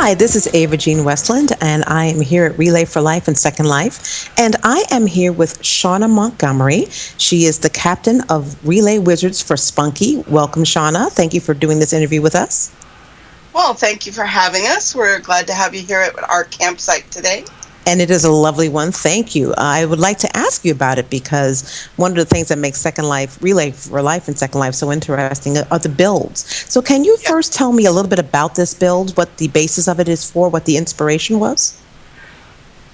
Hi, this is AvaJean Westland, and I am here at Relay for Life and Second Life. And I am here with Shawna Montgomery. She is the captain of Relay Wizards for Spunky. Welcome, Shawna. Thank you for doing this interview with us. Well, thank you for having us. We're glad to have you here at our campsite today. And it is a lovely one. Thank you. I would like to ask you about it because one of the things that makes Second Life, Relay for Life and Second Life so interesting are the builds. So can you first tell me a little bit about this build, what the basis of it is for, what the inspiration was?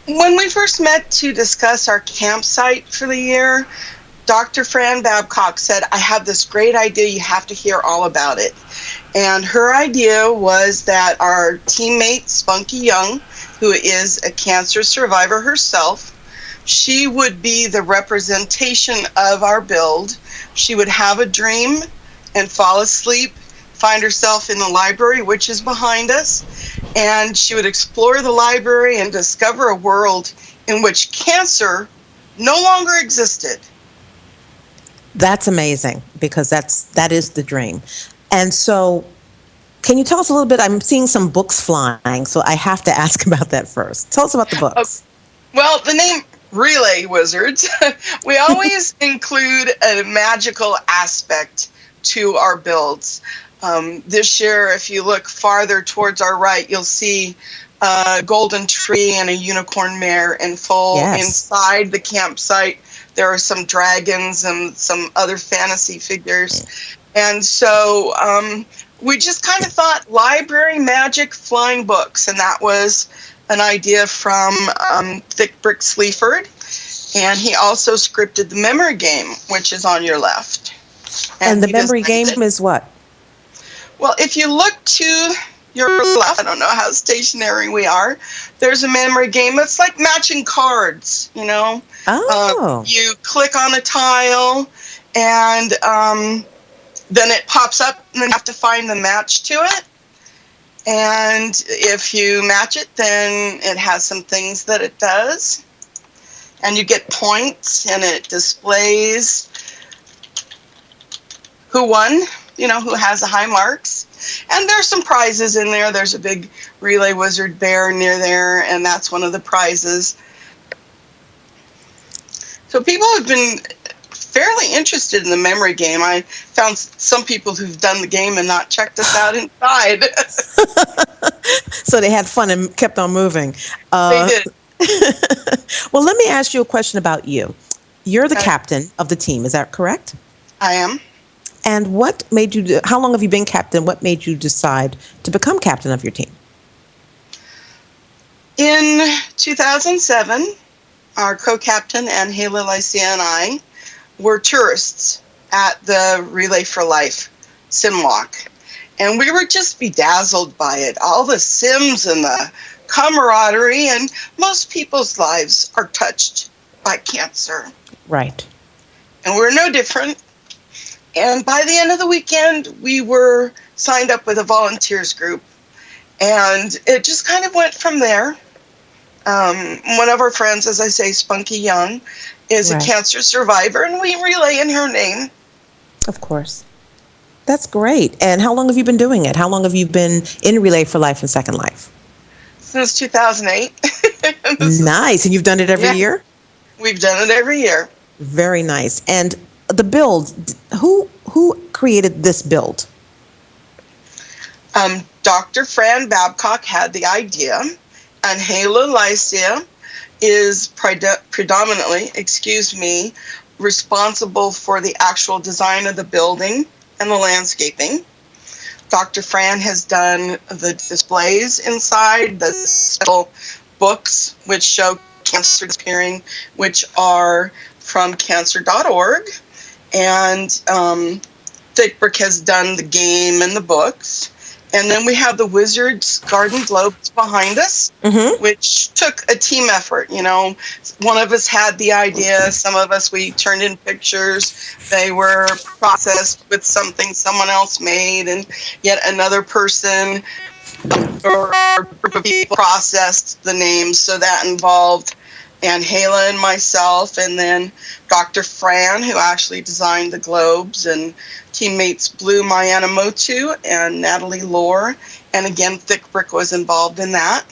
When we first met to discuss our campsite for the year, Dr. Fran Babcock said, I have this great idea. You have to hear all about it. And her idea was that our teammate, Spunky Young, who is a cancer survivor herself, she would be the representation of our build. She would have a dream and fall asleep, find herself in the library, which is behind us, and she would explore the library and discover a world in which cancer no longer existed. That's amazing, because that is the dream. And so can you tell us a little bit? I'm seeing some books flying, so I have to ask about that first. Tell us about the books. Well, the name Relay Wizards, we always include a magical aspect to our builds. This year, if you look farther towards our right, you'll see a golden tree and a unicorn mare in full. Yes. Inside the campsite. There are some dragons and some other fantasy figures. And so we just kind of thought library magic flying books. And that was an idea from Thick Brick Sleaford. And he also scripted the memory game, which is on your left. And the memory game is what? Well, if you look to your left, I don't know how stationary we are, there's a memory game. It's like matching cards, you know. Oh. You click on a tile, and then it pops up, and then you have to find the match to it. And if you match it, then it has some things that it does. And you get points, and it displays who won, you know, who has the high marks. And there's some prizes in there. There's a big Relay Wizard bear near there, and that's one of the prizes. So people have been fairly interested in the memory game. I found some people who've done the game and not checked us out inside. So they had fun and kept on moving. They did. Well, let me ask you a question about you. You're the captain of the team, is that correct? I am. And what made you, how long have you been captain? What made you decide to become captain of your team? In 2007, our co-captain, Angela Lycia, and I were tourists at the Relay for Life Simwalk. And we were just bedazzled by it. All the sims and the camaraderie, and most people's lives are touched by cancer. Right. And we're no different. And by the end of the weekend, we were signed up with a volunteers group. And it just kind of went from there. One of our friends, as I say, Spunky Young, is a cancer survivor, and we relay in her name. Of course. That's great. And how long have you been doing it? How long have you been in Relay for Life and Second Life? Since 2008. Nice. And you've done it every year? We've done it every year. Very nice. And the build, who created this build? Dr. Fran Babcock had the idea, and Angela Lycia is predominantly, responsible for the actual design of the building and the landscaping. Dr. Fran has done the displays inside, the special books which show cancer disappearing, which are from cancer.org. And Thick Brick has done the game and the books. And then we have the Wizards Garden Globes behind us, which took a team effort. You know, one of us had the idea. Some of us, we turned in pictures. They were processed with something someone else made. And yet another person or group of people processed the names. So that involved and Hala and myself, and then Dr. Fran, who actually designed the globes, and teammates Blue Mayanamotu and Natalie Lohr, and again, Thick Brick was involved in that.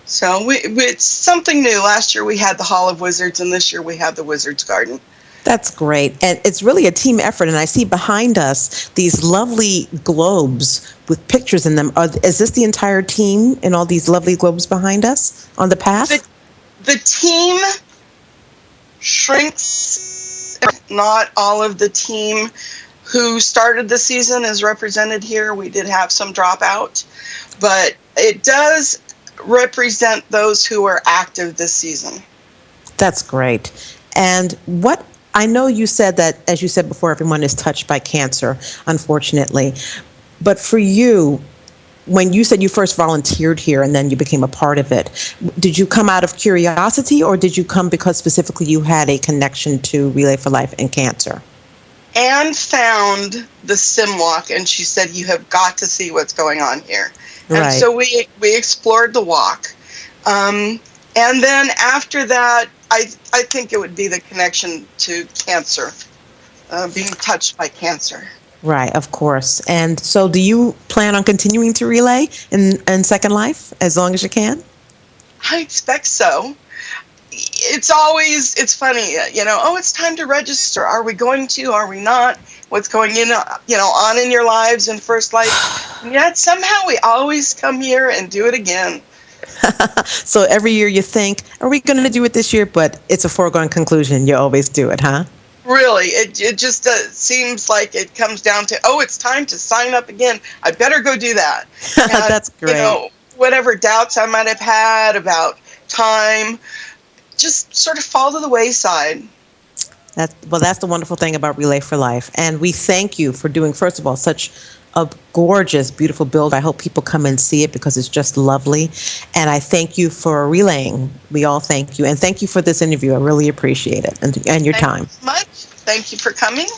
So it's something new. Last year we had the Hall of Wizards, and this year we have the Wizards Garden. That's great. And it's really a team effort. And I see behind us these lovely globes with pictures in them. Is this the entire team in all these lovely globes behind us on the path? The team shrinks. Not all of the team who started the season is represented here. We did have some dropout, but it does represent those who are active this season. That's great. And what I know you said that, as you said before, everyone is touched by cancer, unfortunately. But for you, when you said you first volunteered here and then you became a part of it, did you come out of curiosity, or did you come because specifically you had a connection to Relay for Life and cancer? Anne found the sim walk, and she said, "You have got to see what's going on here." And right. So we explored the walk. And then after that, I think it would be the connection to cancer, being touched by cancer. Right, of course. And so do you plan on continuing to relay in Second Life as long as you can? I expect so. It's funny, oh, it's time to register. Are we going to? Are we not? What's going on in your lives in First Life? And yet somehow we always come here and do it again. So every year you think, are we going to do it this year? But it's a foregone conclusion. You always do it, huh? Really, it just seems like it comes down to, it's time to sign up again. I better go do that. And, that's great. Whatever doubts I might have had about time just sort of fall to the wayside. That's the wonderful thing about Relay for Life. And we thank you for doing, first of all, such a gorgeous, beautiful build. I hope people come and see it because it's just lovely. And I thank you for relaying. We all thank you. And thank you for this interview. I really appreciate it and your time. Thank you so much. Thank you for coming.